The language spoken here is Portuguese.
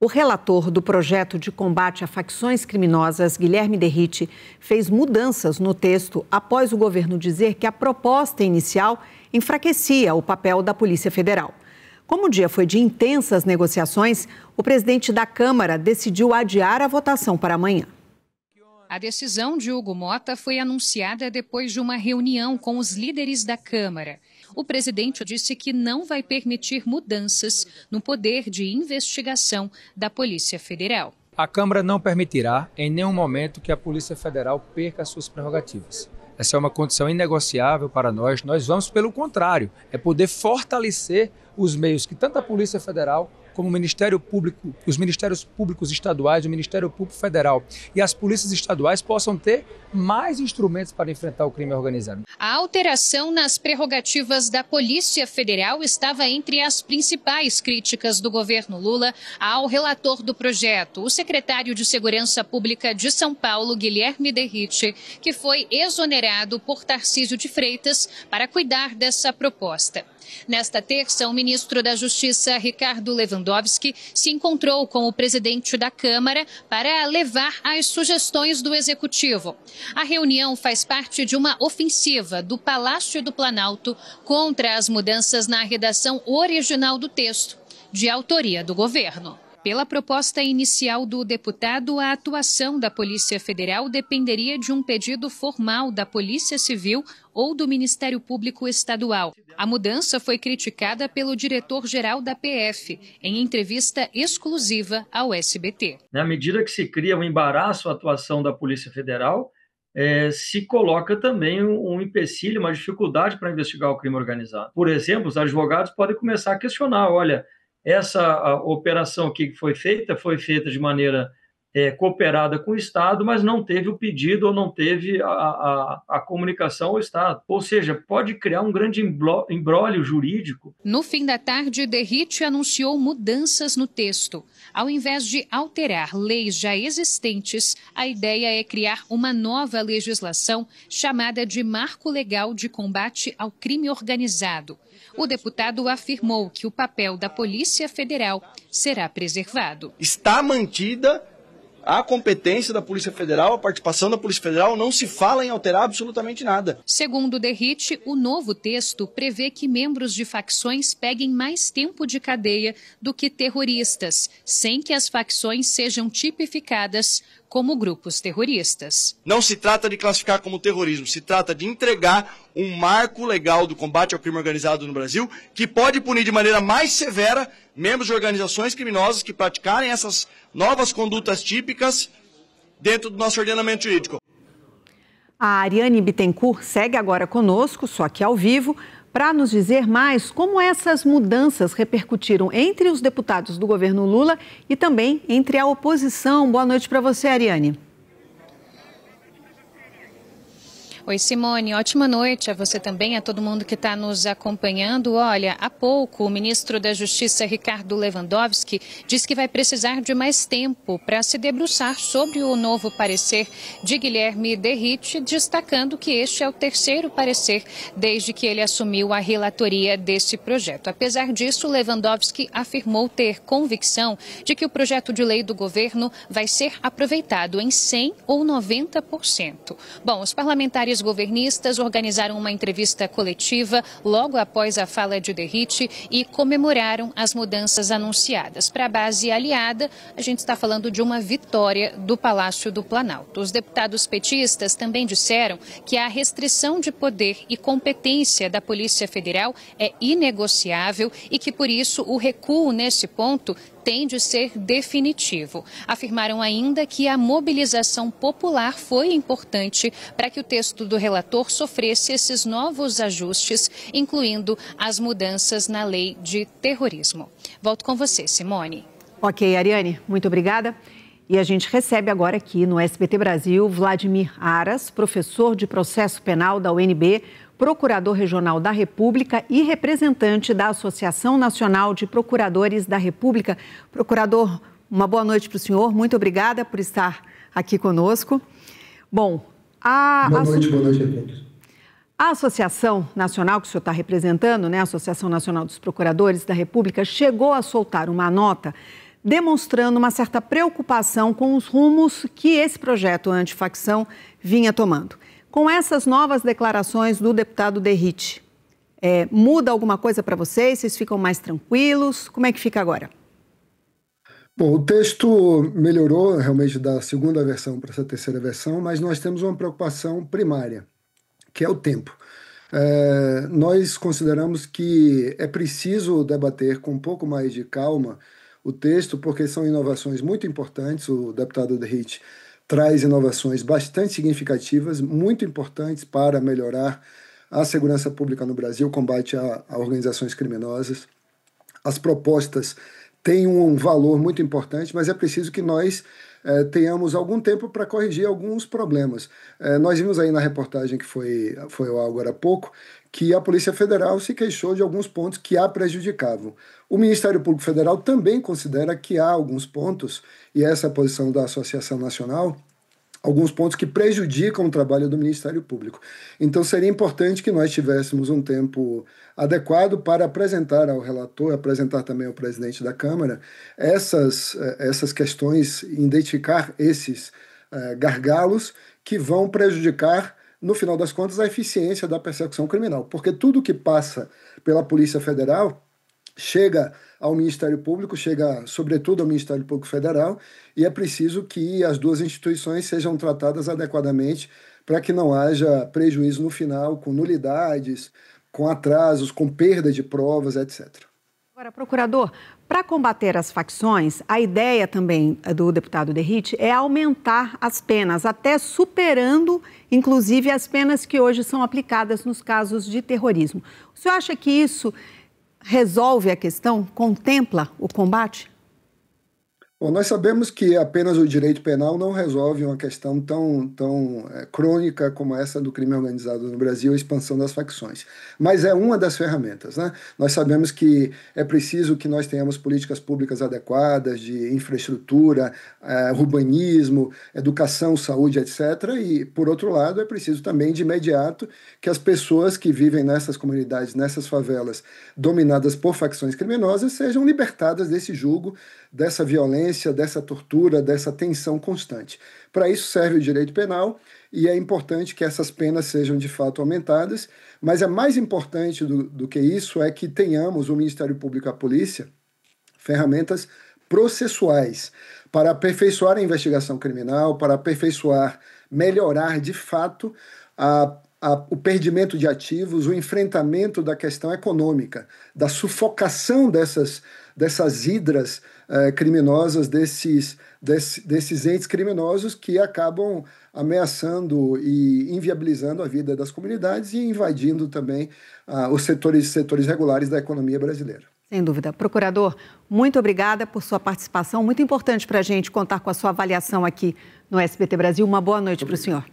O relator do projeto de combate a facções criminosas, Guilherme Derrite, fez mudanças no texto após o governo dizer que a proposta inicial enfraquecia o papel da Polícia Federal. Como o dia foi de intensas negociações, o presidente da Câmara decidiu adiar a votação para amanhã. A decisão de Hugo Motta foi anunciada depois de uma reunião com os líderes da Câmara. O presidente disse que não vai permitir mudanças no poder de investigação da Polícia Federal. A Câmara não permitirá em nenhum momento que a Polícia Federal perca suas prerrogativas. Essa é uma condição inegociável para nós. Nós vamos, pelo contrário, poder fortalecer os meios que tanto a Polícia Federal como o Ministério Público, os Ministérios Públicos Estaduais, o Ministério Público Federal e as polícias estaduais possam ter mais instrumentos para enfrentar o crime organizado. A alteração nas prerrogativas da Polícia Federal estava entre as principais críticas do governo Lula ao relator do projeto, o secretário de Segurança Pública de São Paulo, Guilherme Derrite, que foi exonerado por Tarcísio de Freitas para cuidar dessa proposta. Nesta terça, o ministro da Justiça, Ricardo Lewandowski, se encontrou com o presidente da Câmara para levar as sugestões do Executivo. A reunião faz parte de uma ofensiva do Palácio do Planalto contra as mudanças na redação original do texto, de autoria do governo. Pela proposta inicial do deputado, a atuação da Polícia Federal dependeria de um pedido formal da Polícia Civil ou do Ministério Público Estadual. A mudança foi criticada pelo diretor-geral da PF, em entrevista exclusiva ao SBT. À medida que se cria um embaraço à atuação da Polícia Federal, se coloca também um empecilho, uma dificuldade para investigar o crime organizado. Por exemplo, os advogados podem começar a questionar, olha, essa operação que foi feita de maneira cooperada com o Estado, mas não teve o pedido ou não teve a comunicação ao Estado. Ou seja, pode criar um grande imbróglio jurídico. No fim da tarde, Derrite anunciou mudanças no texto. Ao invés de alterar leis já existentes, a ideia é criar uma nova legislação chamada de Marco Legal de Combate ao Crime Organizado. O deputado afirmou que o papel da Polícia Federal será preservado. Está mantida a competência da Polícia Federal, a participação da Polícia Federal, não se fala em alterar absolutamente nada. Segundo Derrite, o novo texto prevê que membros de facções peguem mais tempo de cadeia do que terroristas, sem que as facções sejam tipificadas como grupos terroristas. Não se trata de classificar como terrorismo, se trata de entregar um marco legal do combate ao crime organizado no Brasil, que pode punir de maneira mais severa membros de organizações criminosas que praticarem essas novas condutas típicas dentro do nosso ordenamento jurídico. A Ariane Bittencourt segue agora conosco, só que ao vivo, para nos dizer mais como essas mudanças repercutiram entre os deputados do governo Lula e também entre a oposição. Boa noite para você, Ariane. Oi, Simone, ótima noite a você também, a todo mundo que está nos acompanhando. Olha, há pouco o ministro da Justiça, Ricardo Lewandowski, disse que vai precisar de mais tempo para se debruçar sobre o novo parecer de Guilherme Derrite, destacando que este é o terceiro parecer desde que ele assumiu a relatoria desse projeto. Apesar disso, Lewandowski afirmou ter convicção de que o projeto de lei do governo vai ser aproveitado em 100% ou 90%. Bom, os parlamentares governistas organizaram uma entrevista coletiva logo após a fala de Derrite e comemoraram as mudanças anunciadas. Para a base aliada, a gente está falando de uma vitória do Palácio do Planalto. Os deputados petistas também disseram que a restrição de poder e competência da Polícia Federal é inegociável e que, por isso, o recuo nesse ponto tem de ser definitivo. Afirmaram ainda que a mobilização popular foi importante para que o texto do relator sofresse esses novos ajustes, incluindo as mudanças na lei de terrorismo. Volto com você, Simone. Ok, Ariane, muito obrigada. E a gente recebe agora aqui no SBT Brasil Vladimir Aras, professor de processo penal da UNB, procurador regional da República e representante da Associação Nacional de Procuradores da República. Procurador, uma boa noite para o senhor. Muito obrigada por estar aqui conosco. Bom, boa noite a todos. A Associação Nacional que o senhor está representando, né, a Associação Nacional dos Procuradores da República, chegou a soltar uma nota demonstrando uma certa preocupação com os rumos que esse projeto antifacção vinha tomando. Com essas novas declarações do deputado Derrite, muda alguma coisa para vocês? Vocês ficam mais tranquilos? Como é que fica agora? Bom, o texto melhorou realmente da segunda versão para essa terceira versão, mas nós temos uma preocupação primária, que é o tempo. Nós consideramos que é preciso debater com um pouco mais de calma o texto, porque são inovações muito importantes. O deputado Derrite traz inovações bastante significativas, muito importantes para melhorar a segurança pública no Brasil, o combate a organizações criminosas. As propostas têm um valor muito importante, mas é preciso que nós tenhamos algum tempo para corrigir alguns problemas. Nós vimos aí na reportagem que foi agora há pouco, que a Polícia Federal se queixou de alguns pontos que a prejudicavam. O Ministério Público Federal também considera que há alguns pontos, e essa é a posição da Associação Nacional, alguns pontos que prejudicam o trabalho do Ministério Público. Então seria importante que nós tivéssemos um tempo adequado para apresentar ao relator, apresentar também ao presidente da Câmara essas questões, identificar esses gargalos que vão prejudicar, no final das contas, a eficiência da persecução criminal. Porque tudo que passa pela Polícia Federal chega ao Ministério Público, chega sobretudo ao Ministério Público Federal, e é preciso que as duas instituições sejam tratadas adequadamente para que não haja prejuízo no final, com nulidades, com atrasos, com perda de provas, etc. Agora, procurador, para combater as facções, a ideia também do deputado Derrite é aumentar as penas, até superando, inclusive, as penas que hoje são aplicadas nos casos de terrorismo. O senhor acha que isso resolve a questão, contempla o combate? Bom, nós sabemos que apenas o direito penal não resolve uma questão tão crônica como essa do crime organizado no Brasil, a expansão das facções. Mas é uma das ferramentas, né? Nós sabemos que é preciso que nós tenhamos políticas públicas adequadas de infraestrutura, urbanismo, educação, saúde, etc. E, por outro lado, é preciso também, de imediato, que as pessoas que vivem nessas comunidades, nessas favelas dominadas por facções criminosas, sejam libertadas desse jugo, dessa violência, dessa tortura, dessa tensão constante. Para isso serve o direito penal e é importante que essas penas sejam de fato aumentadas, mas é mais importante do que isso é que tenhamos o Ministério Público e a Polícia ferramentas processuais para aperfeiçoar a investigação criminal, para aperfeiçoar, melhorar de fato o perdimento de ativos, o enfrentamento da questão econômica, da sufocação dessas hidras criminosas, desses entes criminosos que acabam ameaçando e inviabilizando a vida das comunidades e invadindo também os setores regulares da economia brasileira. Sem dúvida. Procurador, muito obrigada por sua participação. Muito importante para a gente contar com a sua avaliação aqui no SBT Brasil. Uma boa noite para o senhor.